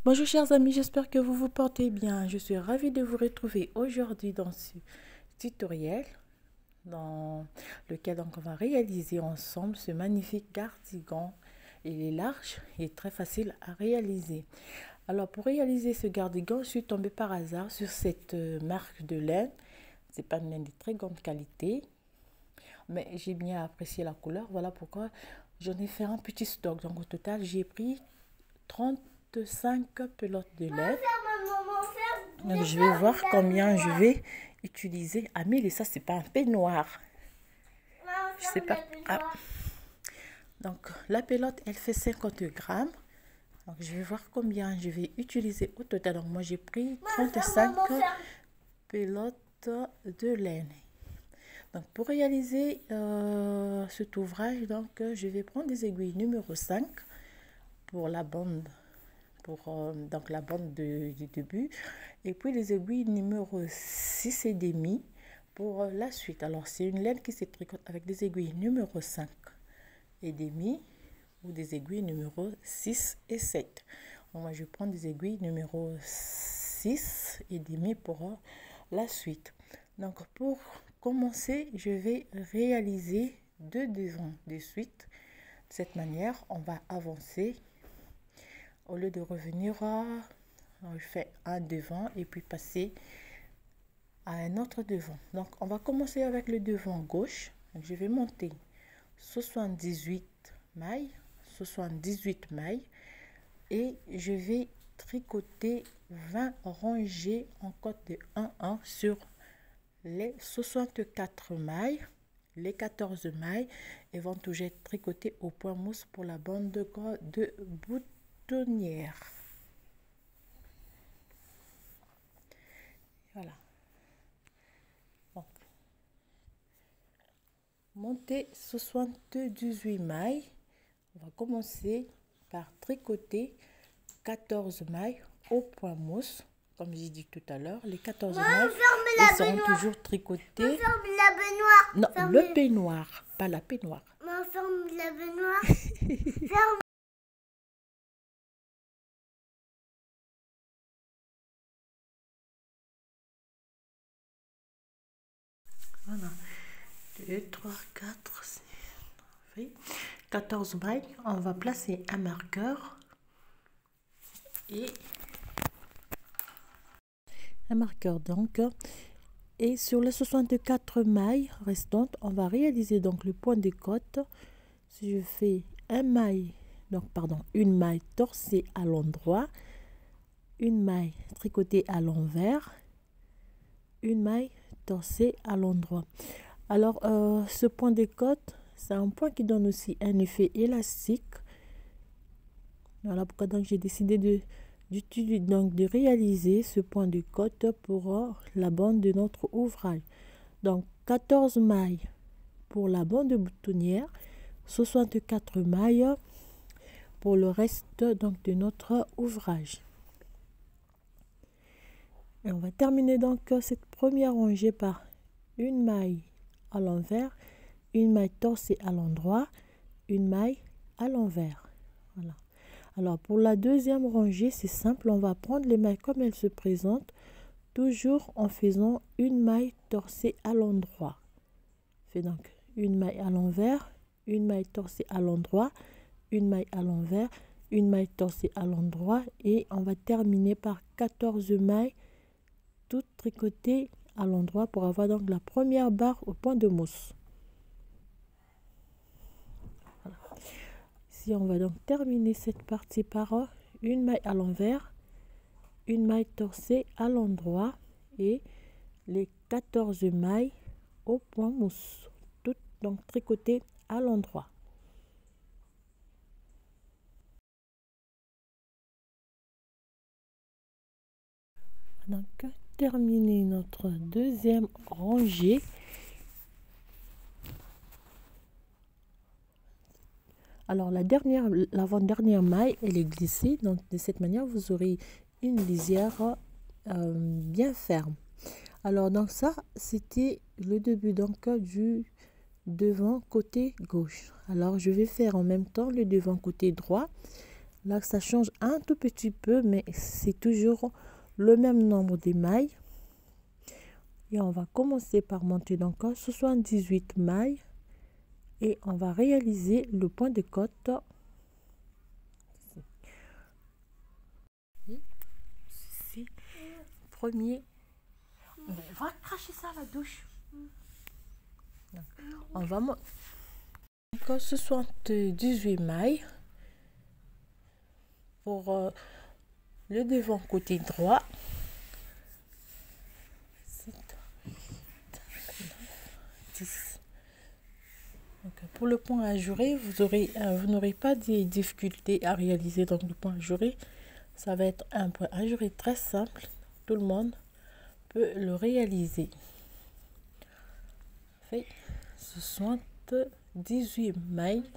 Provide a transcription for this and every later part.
Bonjour chers amis, j'espère que vous vous portez bien. Je suis ravie de vous retrouver aujourd'hui dans ce tutoriel dans lequel on va réaliser ensemble ce magnifique cardigan. Il est large et très facile à réaliser. Alors pour réaliser ce cardigan, je suis tombée par hasard sur cette marque de laine. C'est pas une laine de très grande qualité, mais j'ai bien apprécié la couleur. Voilà pourquoi j'en ai fait un petit stock. Donc au total, j'ai pris 35 pelotes de laine. Donc je vais voir combien je vais utiliser. Amélie, ça c'est pas un peignoir. Je sais pas. Ah. Donc la pelote elle fait 50 grammes. Donc je vais voir combien je vais utiliser au total. Donc moi j'ai pris 35 pelotes de laine. Donc pour réaliser cet ouvrage, donc je vais prendre des aiguilles numéro 5 pour la bande. Donc la bande du début, et puis les aiguilles numéro 6 et demi pour la suite. Alors c'est une laine qui se tricote avec des aiguilles numéro 5 et demi ou des aiguilles numéro 6 et 7. Donc, moi je prends des aiguilles numéro 6 et demi pour la suite. Donc pour commencer, je vais réaliser deux devants de suite. De cette manière, on va avancer. Au lieu de revenir je fais un devant et puis passer à un autre devant. Donc on va commencer avec le devant gauche. Donc, je vais monter 78 mailles et je vais tricoter 20 rangées en côte de 1 sur les 64 mailles. Les 14 mailles et vont toujours être tricotées au point mousse pour la bande de boutonnière. Voilà. Donc, monter 78 mailles. On va commencer par tricoter 14 mailles au point mousse. Comme j'ai dit tout à l'heure, les 14 mailles elles seront toujours tricotées. Non, le peignoir, pas la peignoir. Ferme la baignoire. Voilà. 2, 3, 4, 6, 14 mailles. On va placer un marqueur et un marqueur donc. Et sur les 64 mailles restantes, on va réaliser donc le point de côte. Si je fais une maille torcée à l'endroit, une maille tricotée à l'envers, une maille torcée à l'endroit. Alors ce point de côte, c'est un point qui donne aussi un effet élastique. Voilà pourquoi donc j'ai décidé de réaliser ce point de côte pour la bande de notre ouvrage. Donc 14 mailles pour la bande de boutonnière, 64 mailles pour le reste donc de notre ouvrage. Et on va terminer donc cette première rangée par une maille à l'envers, une maille torcée à l'endroit, une maille à l'envers. Voilà. Alors pour la deuxième rangée, c'est simple, on va prendre les mailles comme elles se présentent, toujours en faisant une maille torcée à l'endroit. Fait donc une maille à l'envers, une maille torcée à l'endroit, une maille à l'envers, une maille torcée à l'endroit, et on va terminer par 14 mailles toutes tricotées à l'endroit pour avoir donc la première barre au point de mousse. Voilà. Ici on va donc terminer cette partie par une maille à l'envers, une maille torcée à l'endroit et les 14 mailles au point mousse, toutes donc tricotées à l'endroit. Donc terminer notre deuxième rangée. Alors l'avant-dernière maille elle est glissée, donc de cette manière vous aurez une lisière bien ferme. Alors donc ça c'était le début donc du devant côté gauche. Alors je vais faire en même temps le devant côté droit. Là, ça change un tout petit peu, mais c'est toujours le même nombre d'émails. Et on va commencer par monter donc à 78 mailles. Et on va réaliser le point de côte. Ici, premier. Va cracher ça à la douche. On va monter. 78 mailles pour le devant côté droit. 7, 8, 9, 10. Donc, pour le point ajouré, vous n'aurez pas de difficultés à réaliser donc le point ajouré. Ça va être un point ajouré très simple. Tout le monde peut le réaliser. Fait 78 mailles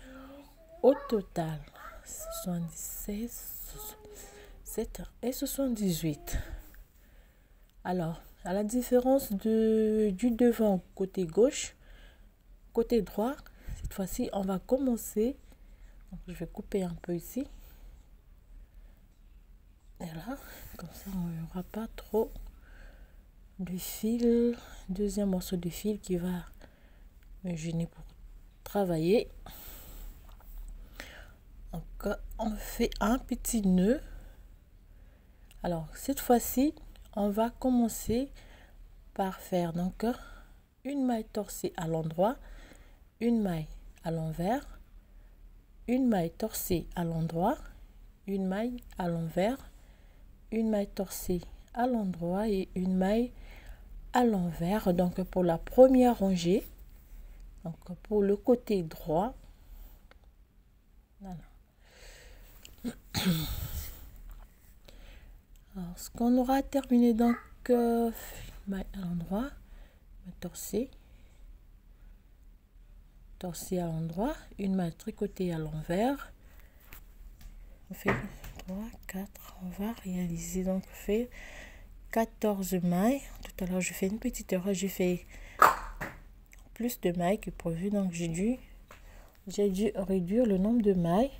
au total. 76, 77 et 78. Alors, à la différence du devant côté gauche, côté droit, cette fois-ci, on va commencer. Donc, je vais couper un peu ici. Et là, comme ça, on n'aura pas trop de fil. Deuxième morceau de fil qui va me gêner pour travailler. Donc, on fait un petit nœud. Alors, cette fois-ci, on va commencer par faire donc une maille torsée à l'endroit, une maille à l'envers, une maille torsée à l'endroit, une maille à l'envers, une maille torsée à l'endroit et une maille à l'envers. Donc pour la première rangée, donc pour le côté droit, voilà. Alors ce qu'on aura terminé, donc maille à l'endroit, torsée à l'endroit, une maille tricotée à l'envers. On fait 3, 4, on va réaliser, donc on fait 14 mailles. Tout à l'heure je fais une petite erreur, j'ai fait plus de mailles que prévu, donc j'ai dû réduire le nombre de mailles.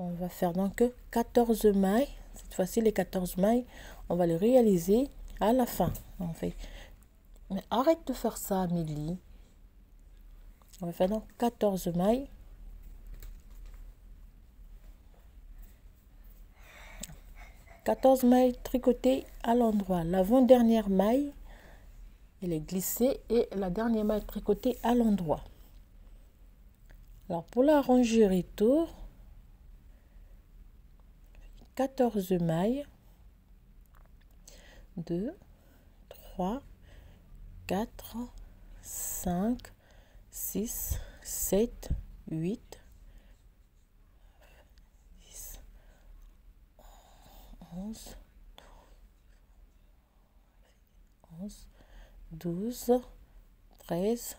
On va faire donc 14 mailles. Cette fois-ci, les 14 mailles, on va les réaliser à la fin. On fait, mais arrête de faire ça, Amélie. On va faire donc 14 mailles. Tricotées à l'endroit. L'avant-dernière maille, elle est glissée et la dernière maille tricotée à l'endroit. Alors pour la rangée retour, 14 mailles, 2, 3, 4, 5, 6, 7, 8, 10, 11, 12, 13,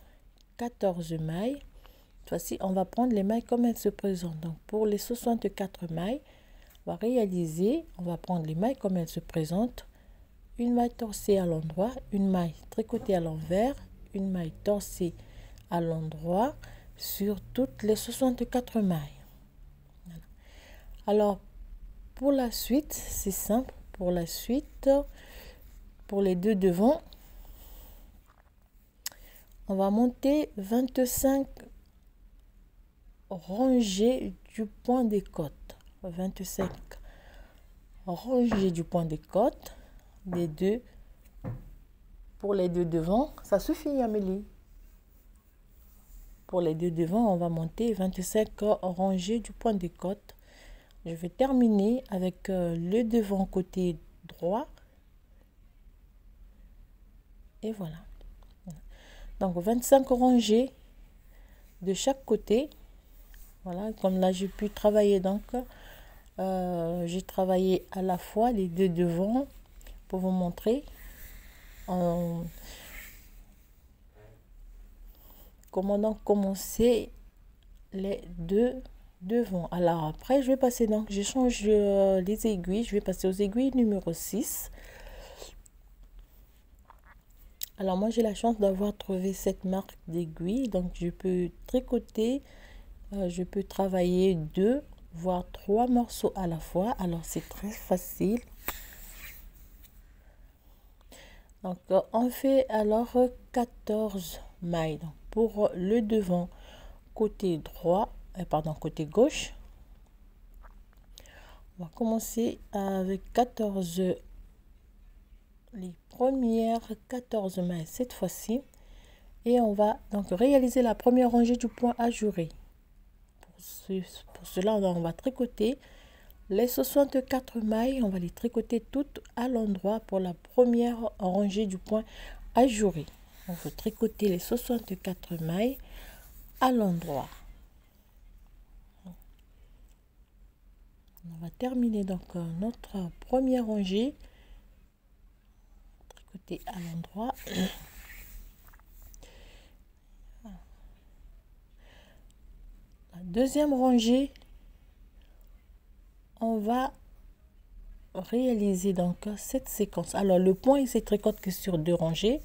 14 mailles. Cette fois-ci, on va prendre les mailles comme elles se présentent. Donc, pour les 64 mailles, on va réaliser, on va prendre les mailles comme elles se présentent. Une maille torsée à l'endroit, une maille tricotée à l'envers, une maille torsée à l'endroit sur toutes les 64 mailles. Voilà. Alors, pour la suite, c'est simple. Pour la suite, pour les deux devants, on va monter 25 rangées du point des côtes. 25 rangées du point des côtes. Les deux, pour les deux devants, ça suffit, Amélie. Pour les deux devants, on va monter 25 rangées du point des côtes. Je vais terminer avec le devant côté droit. Et voilà. Donc 25 rangées de chaque côté. Voilà, comme là j'ai pu travailler, donc j'ai travaillé à la fois les deux devants pour vous montrer comment donc commencer les deux devant. Alors après je vais passer, donc je change les aiguilles, je vais passer aux aiguilles numéro 6. Alors moi j'ai la chance d'avoir trouvé cette marque d'aiguille, donc je peux tricoter, je peux travailler 2 voire 3 morceaux à la fois. Alors c'est très facile. Donc on fait alors 14 mailles. Donc, pour le devant côté droit, côté gauche, on va commencer avec 14, les premières 14 mailles cette fois-ci, et on va donc réaliser la première rangée du point ajouré. Pour cela, on va tricoter les 64 mailles, on va les tricoter toutes à l'endroit pour la première rangée du point ajouré. On va tricoter les 64 mailles à l'endroit. On va terminer donc notre première rangée, tricoter à l'endroit. La deuxième rangée, on va réaliser donc cette séquence. Alors le point il se tricote que sur 2 rangées.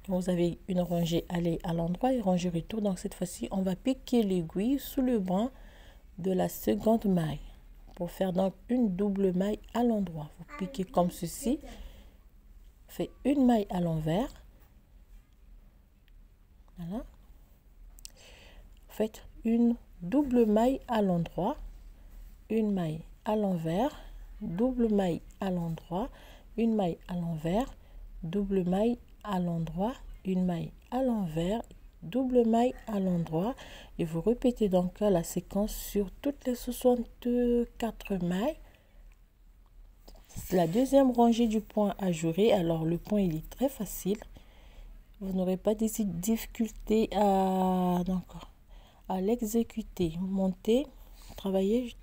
Vous avez une rangée aller à l'endroit et rangée retour. Donc cette fois-ci on va piquer l'aiguille sous le brin de la seconde maille pour faire donc une double maille à l'endroit. Vous piquez comme ceci, fait une maille à l'envers, voilà, faites une double maille à l'endroit, une maille à l'envers, double maille à l'endroit, une maille à l'envers, double maille à l'endroit, une maille à l'envers, double maille à l'endroit, et vous répétez donc la séquence sur toutes les 64 mailles. La deuxième rangée du point ajouré. Alors le point il est très facile, vous n'aurez pas de difficulté à l'exécuter. Montez, travaillez.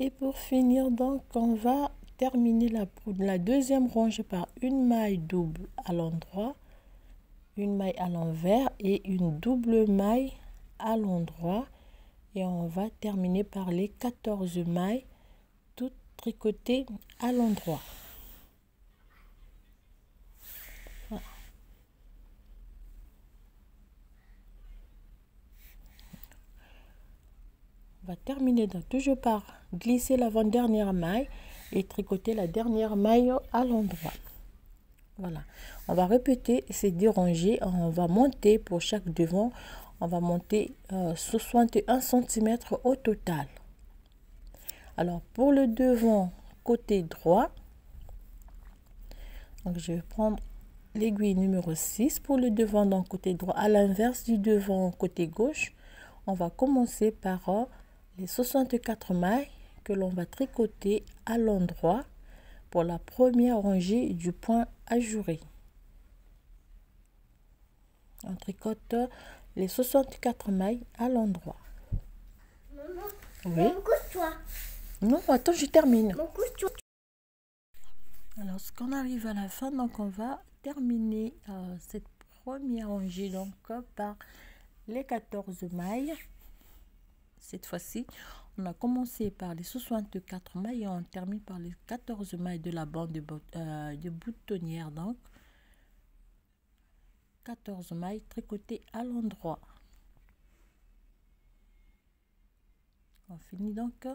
Et pour finir, donc on va terminer la deuxième rangée par une maille double à l'endroit, une maille à l'envers et une double maille à l'endroit, et on va terminer par les 14 mailles toutes tricotées à l'endroit. Voilà. On va terminer donc toujours par glisser l'avant-dernière maille et tricoter la dernière maille à l'endroit. Voilà, on va répéter ces 2 rangées. On va monter pour chaque devant, on va monter 61 cm au total. Alors pour le devant côté droit, donc je vais prendre l'aiguille numéro 6 pour le devant, donc côté droit, à l'inverse du devant côté gauche. On va commencer par les 64 mailles que l'on va tricoter à l'endroit pour la première rangée du point ajouré. On tricote les 64 mailles à l'endroit. Maman, oui. Couche-toi. Non, attends, je termine. Couche-toi. Alors, ce qu'on arrive à la fin, donc on va terminer cette première rangée donc par les 14 mailles. Cette fois-ci, on a commencé par les 64 mailles et on termine par les 14 mailles de la bande de boutonnière. Donc, 14 mailles tricotées à l'endroit. On finit donc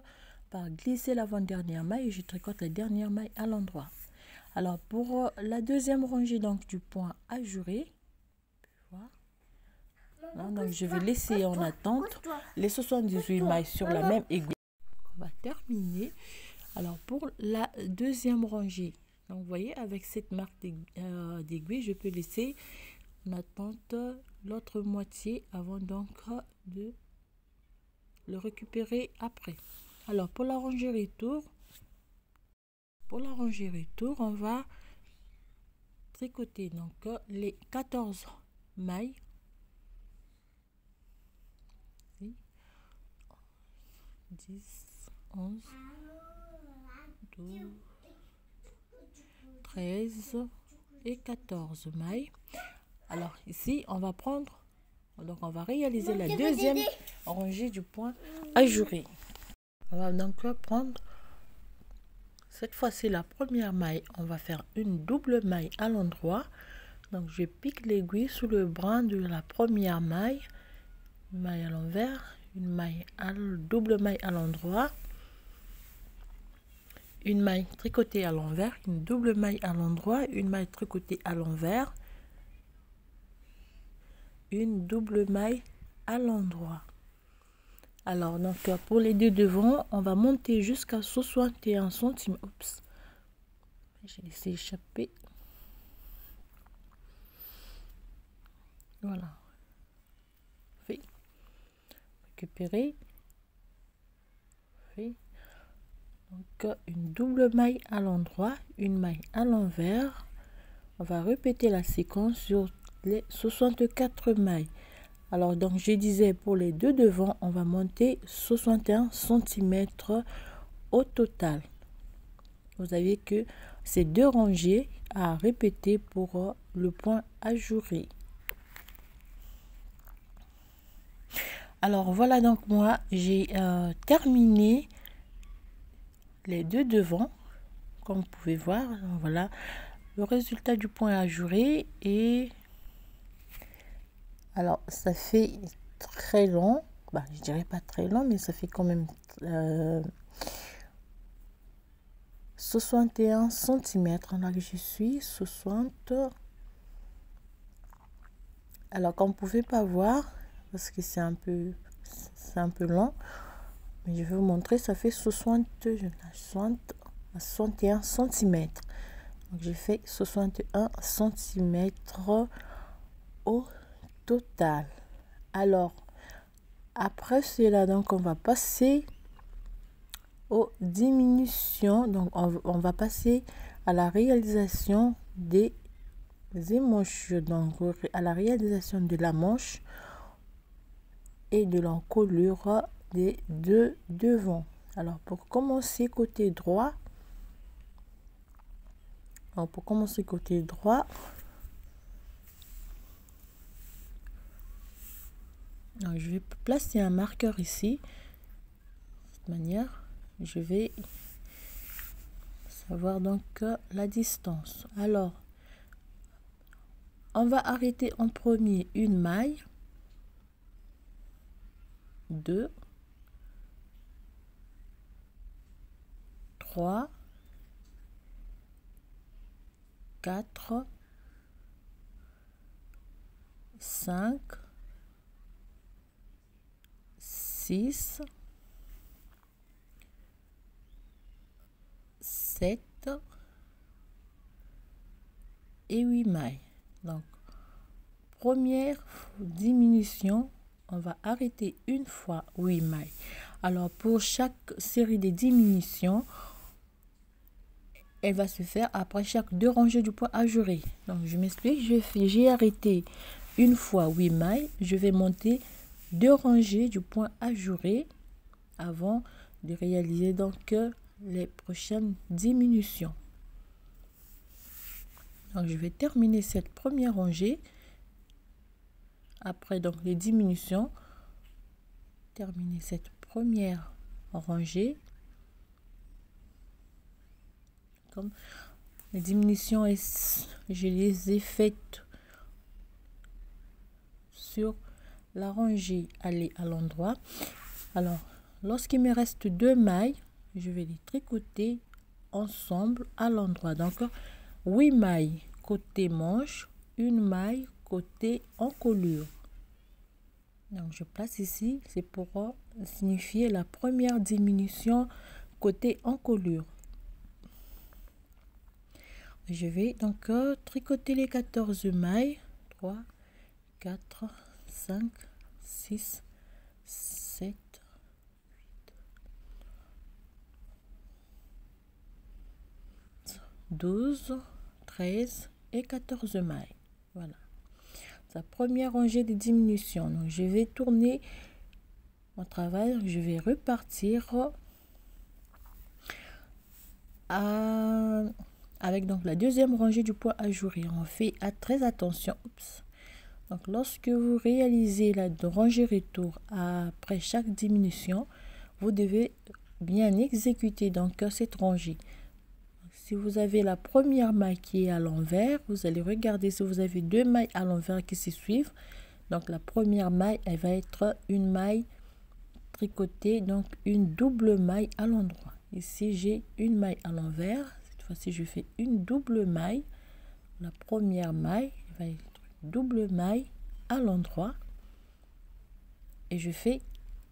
par glisser l'avant-dernière maille et je tricote la dernière maille à l'endroit. Alors, pour la deuxième rangée donc du point ajouré, voilà, donc je vais laisser en attente les 78 mailles sur la même aiguille. On va terminer. Alors pour la deuxième rangée, donc vous voyez avec cette marque d'aiguille, je peux laisser en attente l'autre moitié avant donc de le récupérer après. Alors pour la rangée retour, on va tricoter donc les 14 mailles. 10, 11, 12, 13 et 14 mailles. Alors ici on va prendre, donc on va réaliser la deuxième rangée du point ajouré. On va donc prendre cette fois-ci la première maille, on va faire une double maille à l'endroit. Donc je pique l'aiguille sous le brin de la première maille, une maille à l'envers, une maille double maille à l'endroit, une maille tricotée à l'envers, une double maille à l'endroit, une maille tricotée à l'envers, une double maille à l'endroit. Alors donc pour les deux devant, on va monter jusqu'à 61 cm. Oups, j'ai laissé échapper. Voilà, fait, récupérer, fait. Donc une double maille à l'endroit, une maille à l'envers. On va répéter la séquence sur les 64 mailles. Alors donc je disais pour les deux devant, on va monter 61 cm au total. Vous avez que ces deux rangées à répéter pour le point ajouré. Alors voilà, donc moi j'ai terminé les deux devant, comme vous pouvez voir. Voilà le résultat du point ajouré. Et alors ça fait très long, je dirais pas très long, mais ça fait quand même 61 cm. Là que je suis 60. Alors comme vous pouvez pas voir parce que c'est un peu long, mais je vais vous montrer. Ça fait 61 cm. Donc j'ai fait 61 cm au total. Alors après cela, donc on va passer aux diminutions. Donc on va passer à la réalisation des manches, donc à la réalisation de la manche et de l'encolure des deux devant. Alors pour commencer côté droit, donc donc je vais placer un marqueur ici. De cette manière, je vais savoir donc la distance. Alors on va arrêter en premier une maille, 2, 3, 4, 5, 6, 7 et 8 mailles. Donc première diminution, on va arrêter une fois 8 mailles. Alors pour chaque série de diminutions, elle va se faire après chaque deux rangées du point ajouré. Donc je m'explique, j'ai arrêté une fois 8 mailles, je vais monter deux rangées du point ajouré avant de réaliser donc les prochaines diminutions. Donc je vais terminer cette première rangée. Après donc les diminutions, terminer cette première rangée. Comme les diminutions, je les ai faites sur la rangée aller à l'endroit. Alors lorsqu'il me reste deux mailles, je vais les tricoter ensemble à l'endroit. Donc 8 mailles côté manche, une maille côté encolure. Donc je place ici, c'est pour signifier la première diminution côté encolure. Je vais donc tricoter les 14 mailles. 3, 4, 5, 6, 7, 8, 12, 13 et 14 mailles. Voilà. La première rangée de diminution. Donc je vais tourner mon travail. Je vais repartir avec donc la deuxième rangée du point ajouré. On fait très attention. Oups. Donc lorsque vous réalisez la rangée retour après chaque diminution, vous devez bien exécuter donc cette rangée. Si vous avez la première maille qui est à l'envers, vous allez regarder si vous avez deux mailles à l'envers qui se suivent. Donc la première maille, elle va être une maille tricoter donc une double maille à l'endroit. Ici j'ai une maille à l'envers, cette fois-ci je fais une double maille. La première maille va être double maille à l'endroit et je fais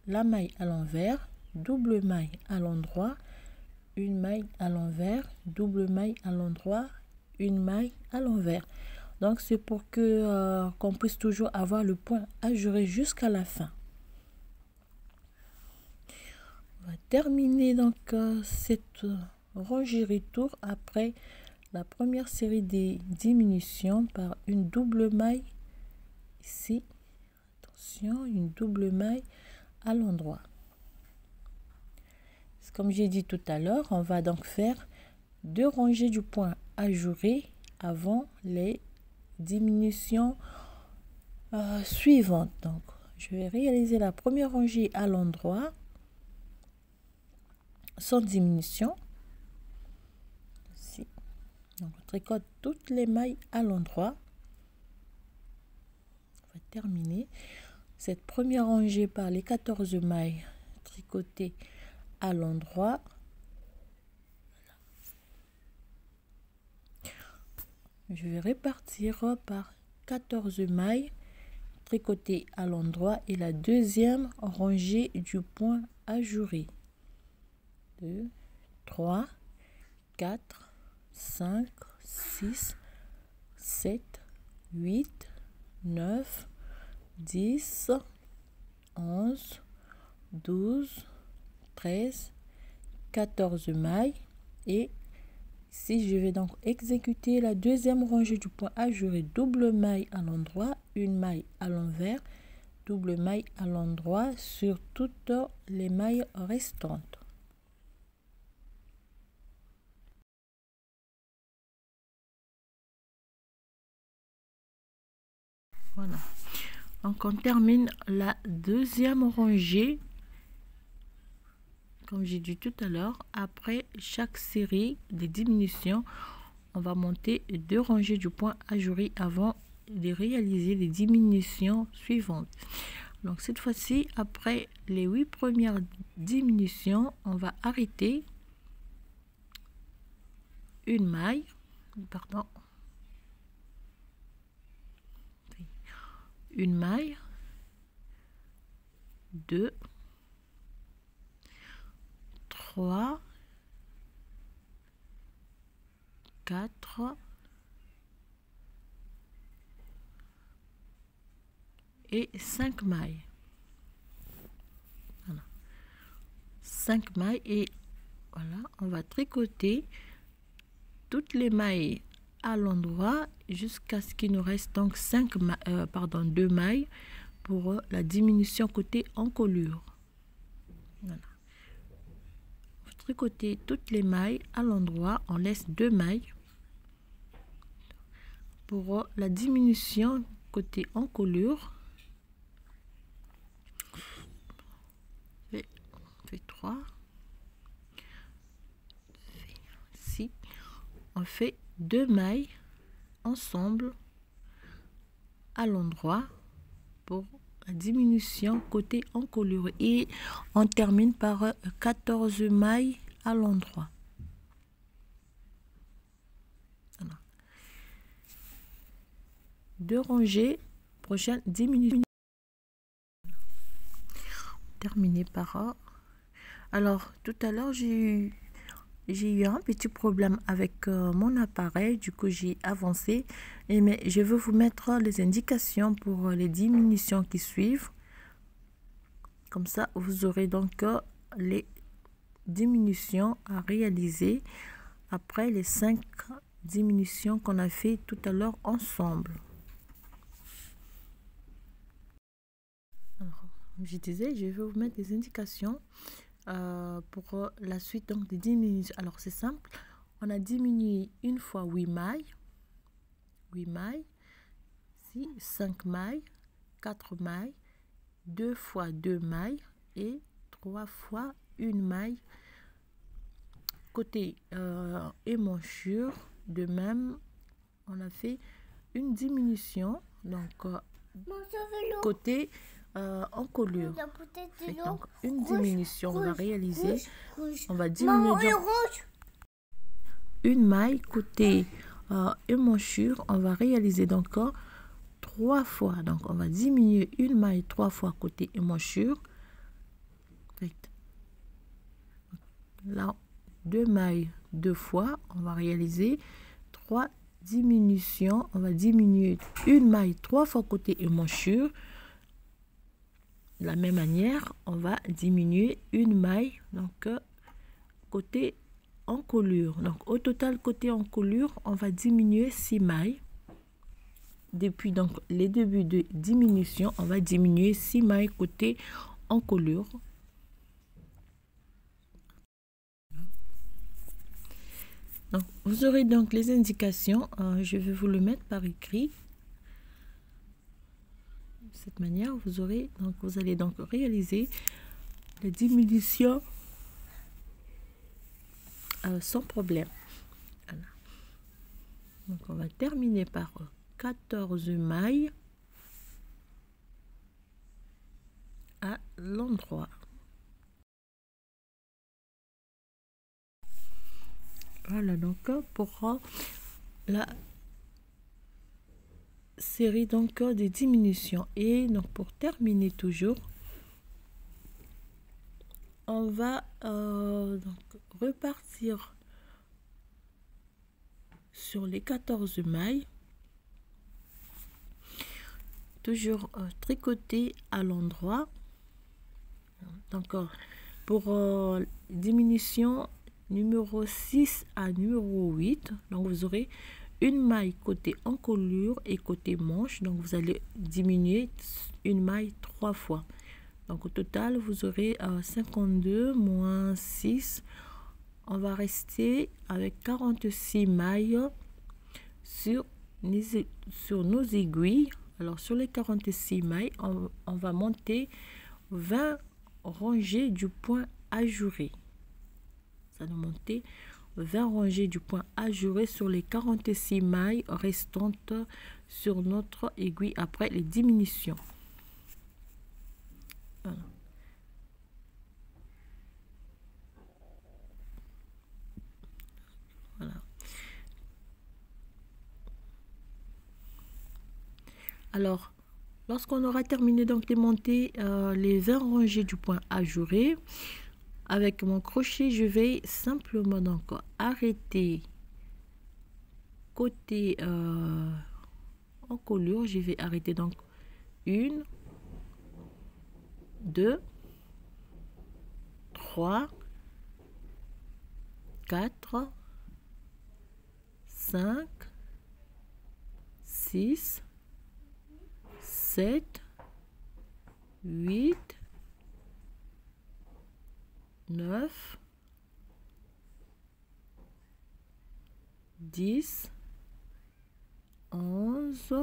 la maille à l'envers, double maille à l'endroit, une maille à l'envers, double maille à l'endroit, une maille à l'envers. Donc c'est pour que qu'on puisse toujours avoir le point ajouré jusqu'à la fin. On va terminer donc cette rangée retour après la première série des diminutions par une double maille ici. Attention, une double maille à l'endroit. Comme j'ai dit tout à l'heure, on va donc faire 2 rangées du point ajouré avant les diminutions suivantes. Donc je vais réaliser la première rangée à l'endroit sans diminution. Ici. Donc on tricote toutes les mailles à l'endroit. On va terminer cette première rangée par les 14 mailles tricotées à l'endroit. Je vais répartir par 14 mailles tricotées à l'endroit et la deuxième rangée du point ajouré. 2, 3, 4, 5, 6, 7, 8, 9, 10, 11, 12, 13, 14 mailles et ici je vais donc exécuter la deuxième rangée du point ajouré, double maille à l'endroit, une maille à l'envers, double maille à l'endroit sur toutes les mailles restantes. Voilà, donc on termine la deuxième rangée. Comme j'ai dit tout à l'heure, après chaque série de diminutions, on va monter 2 rangées du point ajouré avant de réaliser les diminutions suivantes. Donc cette fois-ci, après les 8 premières diminutions, on va arrêter une maille, pardon, une maille, 2, 3, 4 et 5 mailles. Voilà. 5 mailles et voilà, on va tricoter toutes les mailles à l'endroit jusqu'à ce qu'il nous reste donc 2 mailles pour la diminution côté encolure. Voilà. Tricoter toutes les mailles à l'endroit, on laisse 2 mailles pour la diminution côté encolure. Fait 3, 6, on fait 2 mailles ensemble à l'endroit pour la diminution côté encolure et on termine par 14 mailles à l'endroit. Voilà. 2 rangées, prochaine diminution. Terminé par alors tout à l'heure j'ai eu un petit problème avec mon appareil, du coup j'ai avancé mais je vais vous mettre les indications pour les diminutions qui suivent, comme ça vous aurez donc les diminutions à réaliser après les 5 diminutions qu'on a fait tout à l'heure ensemble. Alors, je disais, je vais vous mettre des indications pour la suite donc des diminutions. Alors c'est simple, on a diminué une fois 8 mailles, 6, 5 mailles, 4 mailles, 2 fois 2 mailles et 3 fois une maille côté émanchure. De même on a fait une diminution donc côté encolure. Et donc, une diminution, on va réaliser. On va Maman, diminuer donc une maille côté émanchure. On va réaliser donc 3 fois. Donc, on va diminuer une maille 3 fois côté émanchure. Là, 2 mailles 2 fois. On va réaliser 3 diminutions. On va diminuer une maille 3 fois côté émanchure. De la même manière, on va diminuer une maille donc côté encolure. Donc au total côté encolure, on va diminuer 6 mailles. Depuis donc les débuts de diminution, on va diminuer 6 mailles côté encolure. Donc vous aurez donc les indications. Je vais vous le mettre par écrit. De cette manière, vous allez donc réaliser les diminutions sans problème. Voilà. Donc on va terminer par 14 mailles à l'endroit. Voilà donc pour la série donc des diminutions. Et donc pour terminer toujours, on va donc repartir sur les 14 mailles, toujours tricoter à l'endroit. Donc pour diminution numéro 6 à numéro 8, donc vous aurez une maille côté encolure et côté manche. Donc vous allez diminuer une maille 3 fois. Donc au total vous aurez 52 moins 6. On va rester avec 46 mailles sur nos aiguilles. Alors sur les 46 mailles, on va monter 20 rangées du point ajouré. Ça nous monter 20 rangées du point ajouré sur les 46 mailles restantes sur notre aiguille après les diminutions. Voilà. Voilà. Alors, lorsqu'on aura terminé donc de monter les 20 rangées du point ajouré, avec mon crochet, je vais simplement donc arrêter côté encolure. Je vais arrêter donc 1, 2, 3, 4, 5, 6, 7, 8, 9, 10, 11,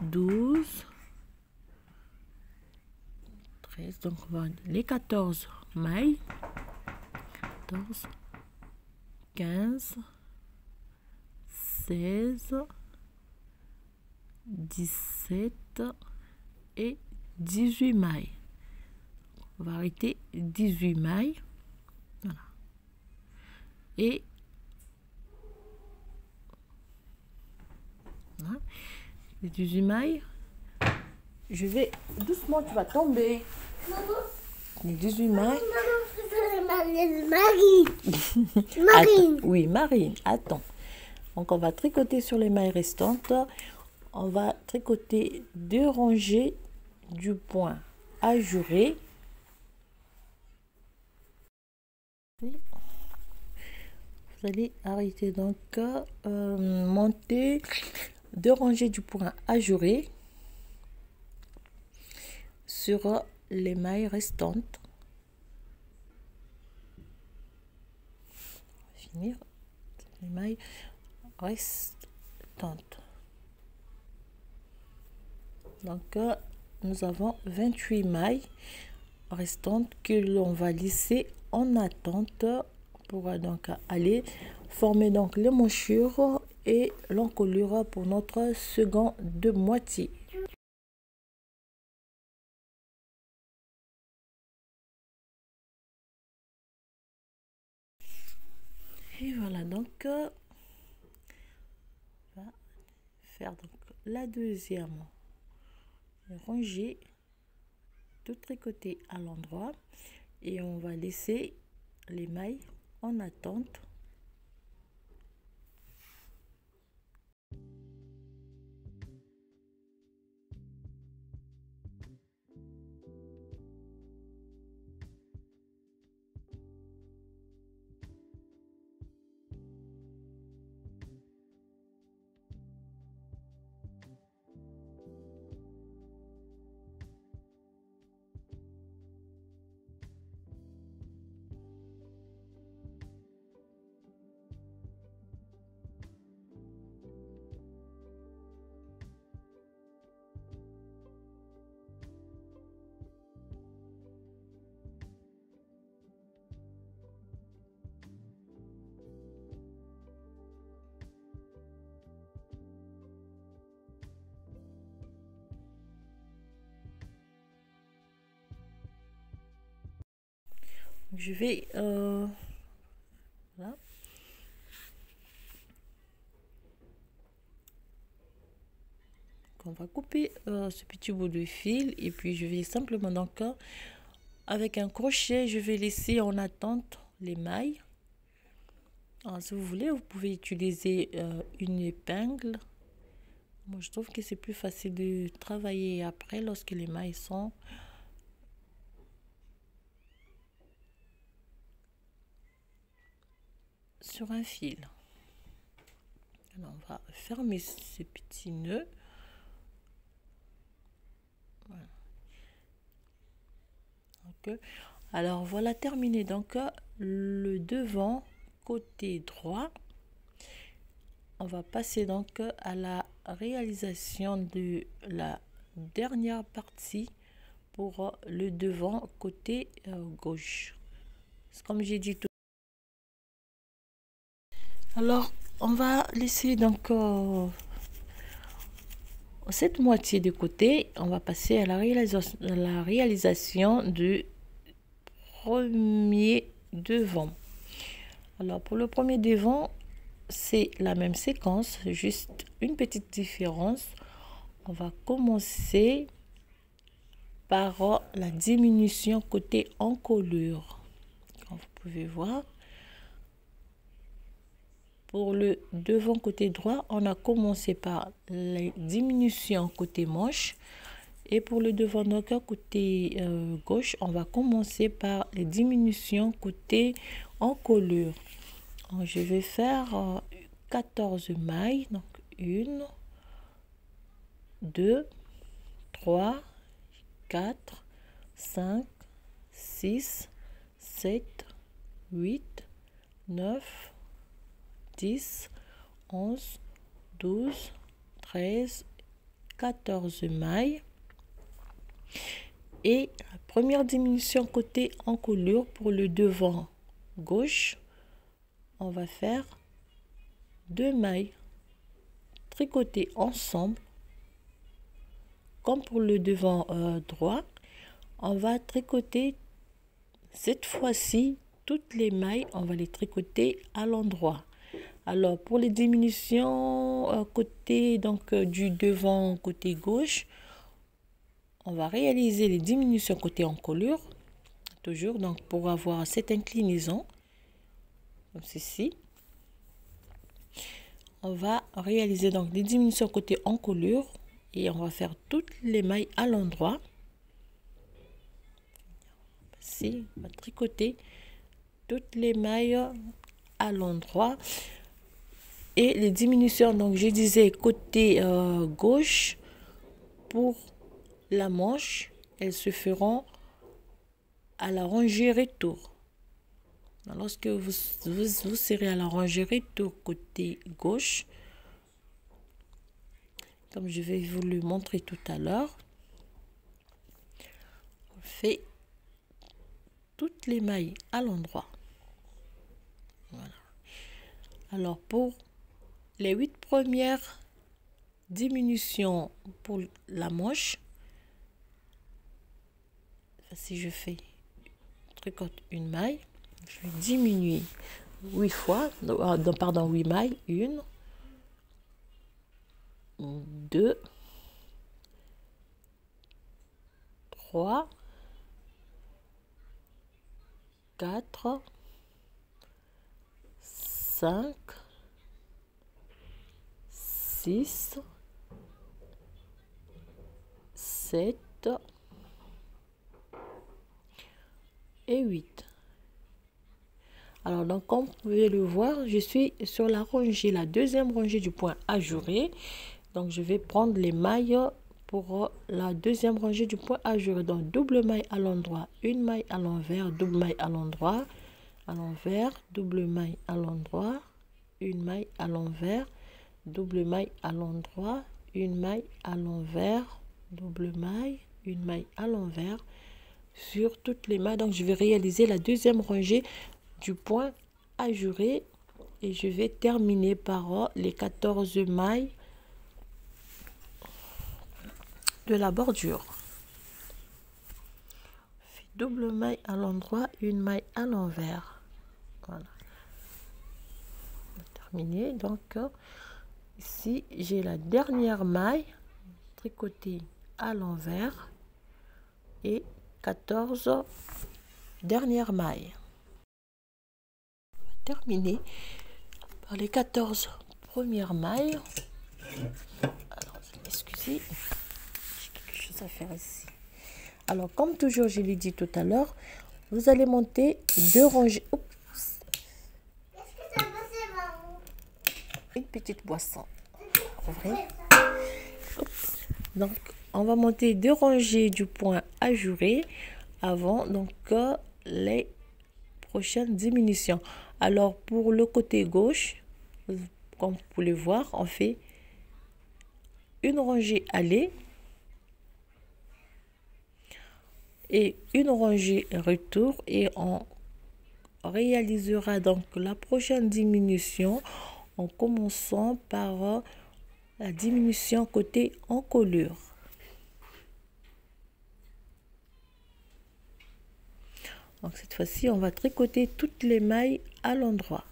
12, 13, donc on va les 14 mailles, 14, 15, 16, 17 et 18 mailles. On va arrêter 18 mailles. Voilà. Et voilà. Les 18 mailles. Je vais doucement, tu vas tomber. Maman. Les 18 mailles. Marine. Oui, Marine, attends. Donc on va tricoter sur les mailles restantes. On va tricoter 2 rangées du point ajouré. Vous allez arrêter donc monter 2 rangées du point ajouré sur les mailles restantes. Finir les mailles restantes. Donc nous avons 28 mailles restantes que l'on va lisser en attente pour donc aller former donc les montures et l'encolure pour notre second de moitié. on va faire donc la deuxième, ranger tout tricoter à l'endroit et on va laisser les mailles en attente. Je vais voilà. On va couper ce petit bout de fil et puis je vais simplement donc avec un crochet je vais laisser en attente les mailles. Alors, si vous voulez vous pouvez utiliser une épingle. Moi je trouve que c'est plus facile de travailler après lorsque les mailles sont sur un fil. Alors, on va fermer ces petits nœuds. Voilà. Okay. Alors voilà terminé donc le devant côté droit. On va passer donc à la réalisation de la dernière partie pour le devant côté gauche. Comme j'ai dit tout. Alors on va laisser donc cette moitié de côté. On va passer à la réalisation du premier devant. Alors pour le premier devant c'est la même séquence, juste une petite différence. On va commencer par la diminution côté encolure. Comme vous pouvez voir, pour le devant côté droit, on a commencé par la diminution côté manche. Et pour le devant donc côté gauche, on va commencer par les diminutions côté encolure. Donc, je vais faire 14 mailles. Donc 1, 2, 3, 4, 5, 6, 7, 8, 9, 10, 11, 12, 13, 14 mailles. Et la première diminution côté encolure pour le devant gauche, on va faire 2 mailles tricotées ensemble. Comme pour le devant droit, on va tricoter cette fois-ci toutes les mailles, on va les tricoter à l'endroit. Alors pour les diminutions côté donc du devant côté gauche, on va réaliser les diminutions côté encolure toujours, donc pour avoir cette inclinaison comme ceci. On va réaliser donc des diminutions côté encolure et on va faire toutes les mailles à l'endroit. On va tricoter toutes les mailles à l'endroit. Et les diminutions, donc je disais côté gauche, pour la manche, elles se feront à la rangée retour. Lorsque vous serez à la rangée retour côté gauche, comme je vais vous le montrer tout à l'heure, on fait toutes les mailles à l'endroit. Voilà. Alors pour les 8 premières diminutions pour la manche, si je fais tricote une maille, je vais diminuer 8 fois, pardon, 8 mailles. 1, 2, 3, 4, 5, 6, 7 et 8. Alors, donc, comme vous pouvez le voir, je suis sur la rangée, la deuxième rangée du point ajouré. Donc, je vais prendre les mailles pour la deuxième rangée du point ajouré. Donc, double maille à l'endroit, une maille à l'envers, double maille à l'endroit, à l'envers, double maille à l'endroit, une maille à l'envers, double maille à l'endroit, une maille à l'envers, double maille, une maille à l'envers sur toutes les mailles. Donc, je vais réaliser la deuxième rangée du point ajouré et je vais terminer par les 14 mailles de la bordure. Double maille à l'endroit, une maille à l'envers. Voilà. Terminé. Donc ici j'ai la dernière maille tricotée à l'envers et 14 dernières mailles. Terminé par les 14 premières mailles. Alors, excusez, j'ai quelque chose à faire ici. Alors, comme toujours, je l'ai dit tout à l'heure, vous allez monter 2 rangées. Oups. Une petite boisson. Donc, on va monter 2 rangées du point ajouré avant donc les prochaines diminutions. Alors, pour le côté gauche, comme vous pouvez le voir, on fait une rangée aller et une rangée retour et on réalisera donc la prochaine diminution en commençant par la diminution côté encolure. Donc cette fois-ci, on va tricoter toutes les mailles à l'endroit.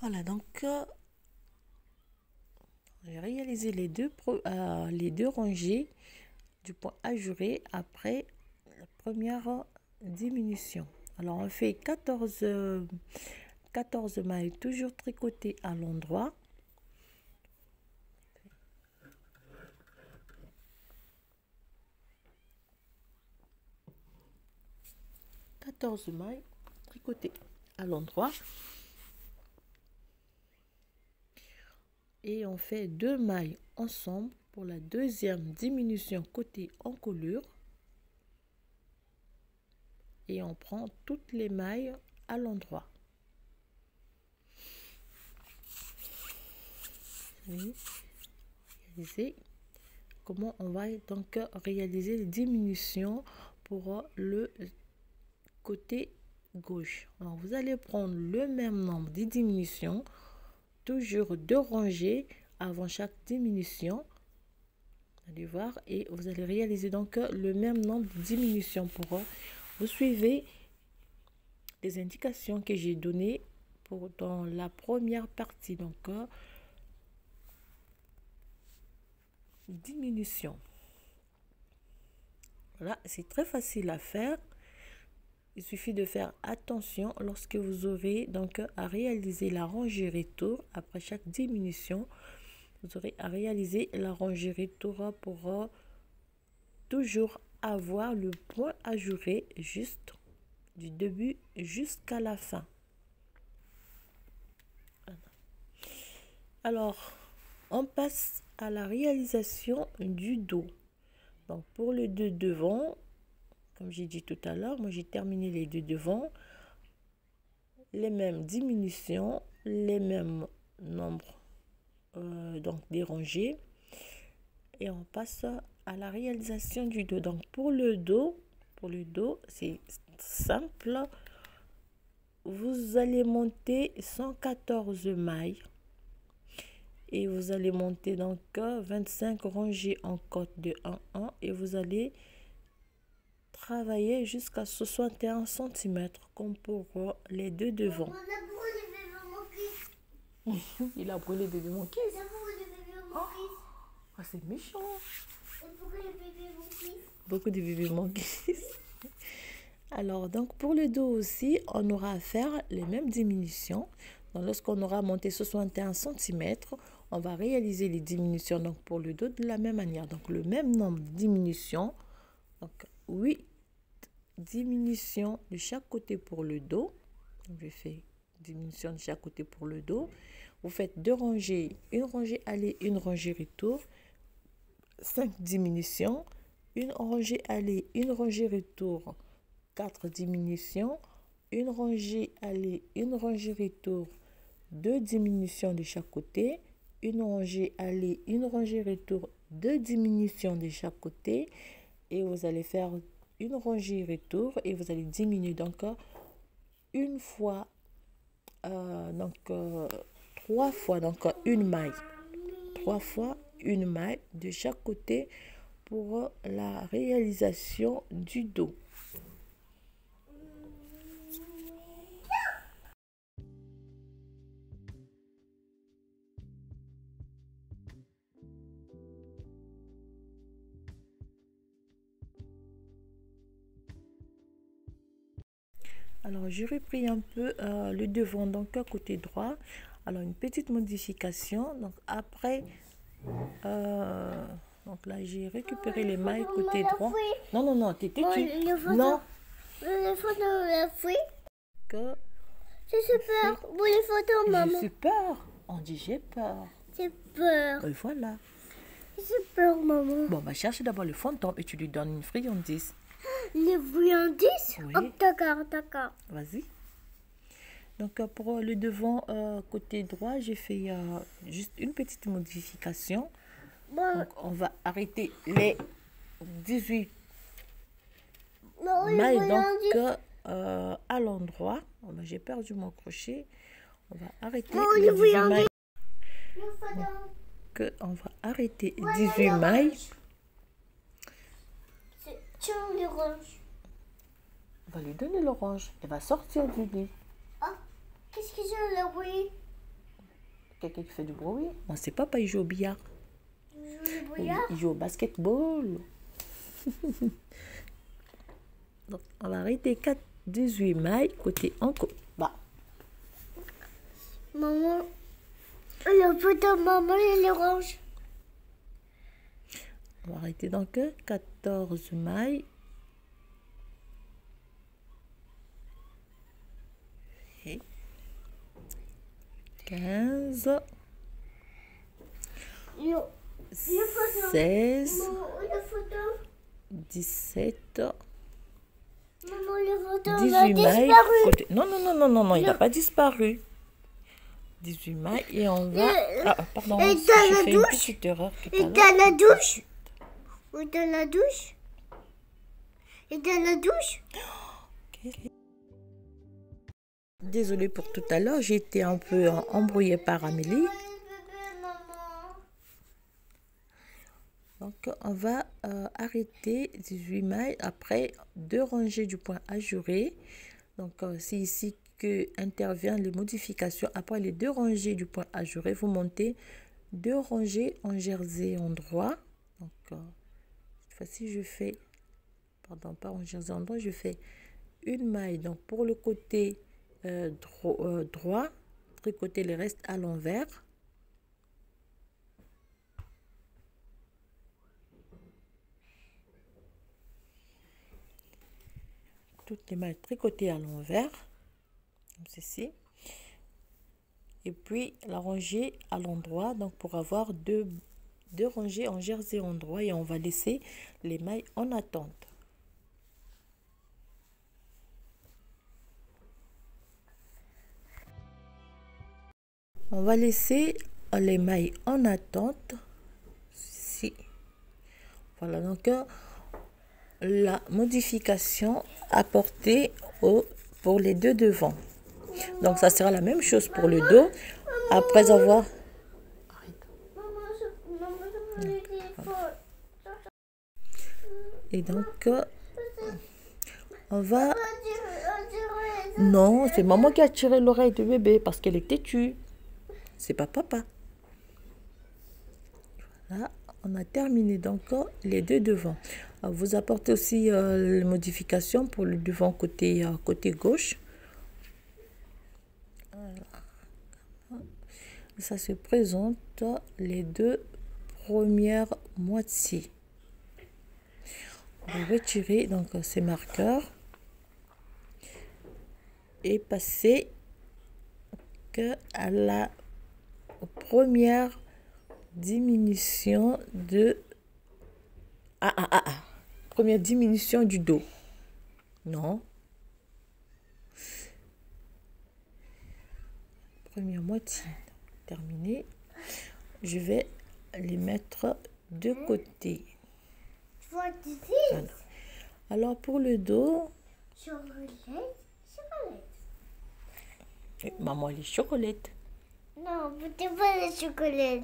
Voilà, donc j'ai réalisé les deux rangées du point ajouré après la première diminution. Alors on fait 14 mailles toujours tricotées à l'endroit. Mailles tricotées à l'endroit et on fait 2 mailles ensemble pour la deuxième diminution côté encolure et on prend toutes les mailles à l'endroit. Réaliser comment on va donc réaliser les diminutions pour le côté gauche. Alors vous allez prendre le même nombre de diminutions, toujours 2 rangées avant chaque diminution. Vous allez voir et vous allez réaliser donc le même nombre de diminutions pour vous suivez les indications que j'ai données dans la première partie. Donc, diminution. Voilà, c'est très facile à faire. Il suffit de faire attention lorsque vous aurez donc à réaliser la rangée retour. Après chaque diminution, vous aurez à réaliser la rangée retour pour toujours avoir le point ajouré juste du début jusqu'à la fin. Alors, on passe à la réalisation du dos. Donc, pour le deux devant, comme j'ai dit tout à l'heure, moi j'ai terminé les deux devant. Les mêmes diminutions, les mêmes nombres donc des rangées. Et on passe à la réalisation du dos. Donc, pour le dos, c'est simple. Vous allez monter 114 mailles. Et vous allez monter donc 25 rangées en côte de 1-1 et vous allez travailler jusqu'à 61 cm comme pour les deux devant. Il a brûlé bébé monkey. Oh, c'est méchant. Beaucoup de bébés monkeys. Alors donc pour le dos aussi, on aura à faire les mêmes diminutions. Donc, lorsqu'on aura monté 61 cm, on va réaliser les diminutions donc pour le dos de la même manière. Donc le même nombre de diminutions. Donc 8 diminutions de chaque côté pour le dos. Donc, je fais diminution de chaque côté pour le dos. Vous faites deux rangées, une rangée aller, une rangée retour. 5 diminutions, une rangée aller, une rangée retour. 4 diminutions, une rangée aller, une rangée retour. 2 diminutions de chaque côté, une rangée aller, une rangée retour, 2 diminutions de chaque côté et vous allez faire une rangée retour et vous allez diminuer donc une fois donc 3 fois donc une maille, 3 fois une maille de chaque côté pour la réalisation du dos. Alors, j'ai repris un peu le devant, donc côté droit. Alors, une petite modification. Donc, après, donc là, j'ai récupéré les mailles côté droit. Non, non, non, t'es têtu. Non. Les photos de la fouille. Que J'ai peur. Pour les photos, maman. j'ai peur. On dit j'ai peur. J'ai peur. Et voilà. J'ai peur, maman. Bon, on va chercher d'abord le fantôme et tu lui donnes une friandise. Les friandises? Oui. Oh, d'accord, d'accord. Vas-y. Donc, pour le devant côté droit, j'ai fait juste une petite modification. Bon. Donc, on va arrêter les 18 Non, les mailles friandises. donc, à l'endroit. Oh, ben, j'ai perdu mon crochet. On va arrêter Non, les les 18 friandises. mailles. Les photos. On va arrêter 18 mailles. Tiens, l'orange. On va lui donner l'orange. Elle va sortir du lit. Ah, qu'est-ce que c'est le bruit? Quelqu'un qui fait du bruit? Non, c'est papa, il joue au billard. Le brouillard? Il joue au basketball. Donc, on va arrêter 18 mailles côté en côté. Bah. Maman, le photo, maman, et l'orange. On va arrêter donc 14 mailles. Et 15. Le photo. 16. Maman, le photo. 17. Maman, le photo, il a 18 mailles. disparu. Côté... Non, non, non, non, non, non, il n'a pas disparu. 18 mailles et on va... Ah, pardon, et j'ai dans la fait une douche. petite erreur tout à Et l'heure. dans la douche. Ou dans la douche. Et dans la douche. Désolée pour tout à l'heure, j'ai été un peu embrouillée par Amélie. Donc, on va arrêter 18 mailles après 2 rangées du point ajouré. Donc, c'est ici que interviennent les modifications, après les 2 rangées du point ajouré, vous montez 2 rangées en jersey endroit. Donc, cette fois-ci, je fais, pardon, pas en jersey endroit, je fais une maille. Donc, pour le côté droit, tricoter le reste à l'envers. Toutes les mailles tricotées à l'envers, comme ceci. Et puis la rangée à l'endroit, donc pour avoir deux rangées en jersey endroit, et on va laisser les mailles en attente. On va laisser les mailles en attente. Ici. Voilà, donc la modification apportée pour les 2 devants. Donc ça sera la même chose pour le dos. Après avoir... Et donc, on va... Non, c'est maman qui a tiré l'oreille de bébé parce qu'elle est têtue. C'est pas papa. Voilà, on a terminé donc les 2 devants. Vous apportez aussi les modifications pour le devant côté gauche. Voilà. Ça se présente les 2 premières moitiés. On va retirer donc ces marqueurs et passer à la première diminution de première diminution du dos. Non. Première moitié terminée. Je vais les mettre de côté. Voilà. Alors pour le dos, maman les chocolates. Non, vous pas les chocolats.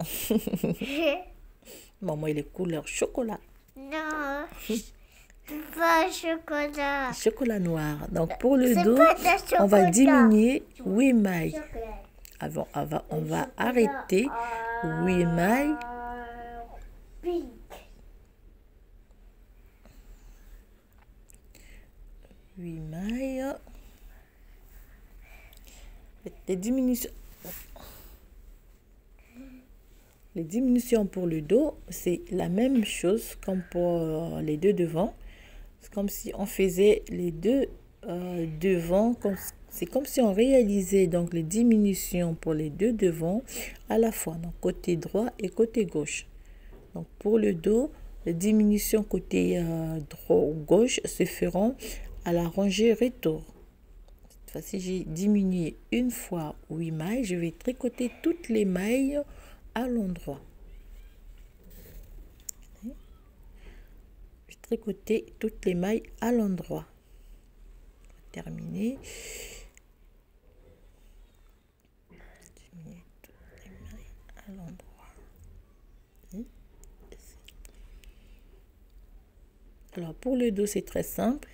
Maman il est couleur chocolat. Non, pas chocolat. Chocolat noir. Donc pour le C'est dos, pas de chocolat. on va diminuer 8 mailles. On va arrêter 8 mailles. Pink. 8 mailles. Les diminutions pour le dos, c'est la même chose comme pour les 2 devants. C'est comme si on faisait les 2 devants. C'est comme si on réalisait donc les diminutions pour les 2 devants à la fois, donc côté droit et côté gauche. Donc pour le dos, les diminutions côté gauche se feront à la rangée retour. Cette fois-ci, j'ai diminué une fois 8 mailles. Je vais tricoter toutes les mailles à l'endroit. Je vais tricoter toutes les mailles à l'endroit. Terminé. Diminuer toutes les mailles à l'endroit. Alors pour le dos, c'est très simple.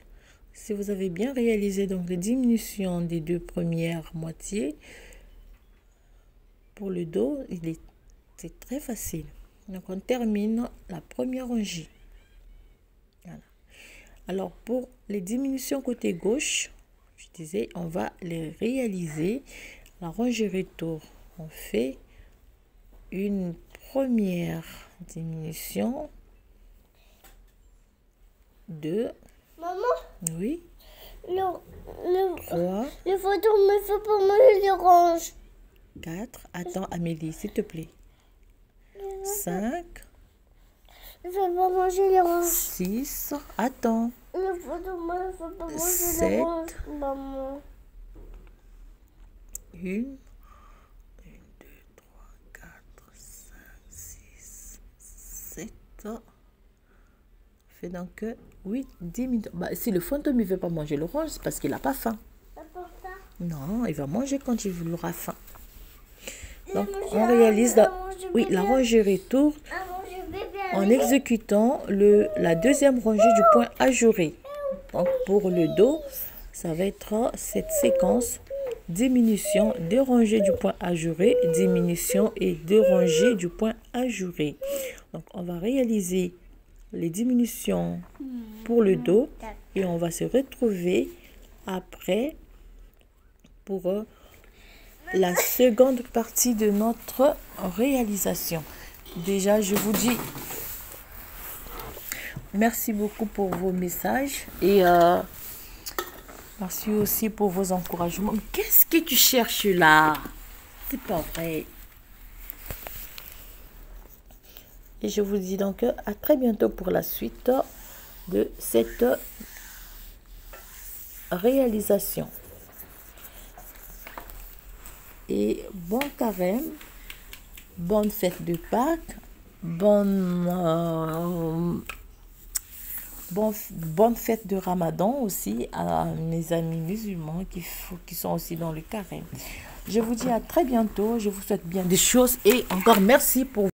Si vous avez bien réalisé donc les diminutions des 2 premières moitiés, pour le dos, c'est très facile. Donc on termine la première rangée. Voilà. Alors pour les diminutions côté gauche, je disais, on va les réaliser. La rangée retour, on fait une première diminution de... Maman, Oui. le 3, photo me fait pas manger l'orange. 4. Attends, Amélie, s'il te plaît. 5, Je fait pas manger l'orange. 6. Attends. Le photo me fait pas manger 7. l'orange. Maman. 1, 2, 3, 4, 5, 6, 7. Fait donc 8, 10 minutes. Bah, si le fantôme ne veut pas manger l'orange, c'est parce qu'il n'a pas faim. Non, il va manger quand il aura faim. Donc, on réalise la rangée retour en exécutant la deuxième rangée du point ajouré. Donc, pour le dos, ça va être cette séquence diminution, deux rangées du point ajouré, diminution et deux rangées du point ajouré. Donc, on va réaliser les diminutions pour le Do et on va se retrouver après pour la seconde partie de notre réalisation. Déjà, je vous dis merci beaucoup pour vos messages et merci aussi pour vos encouragements. Qu'est-ce que tu cherches là? C'est pas vrai. Et je vous dis donc à très bientôt pour la suite de cette réalisation. Et bon carême, bonne fête de Pâques, bonne fête de Ramadan aussi à mes amis musulmans qui sont aussi dans le carême. Je vous dis à très bientôt, je vous souhaite bien des choses et encore merci pour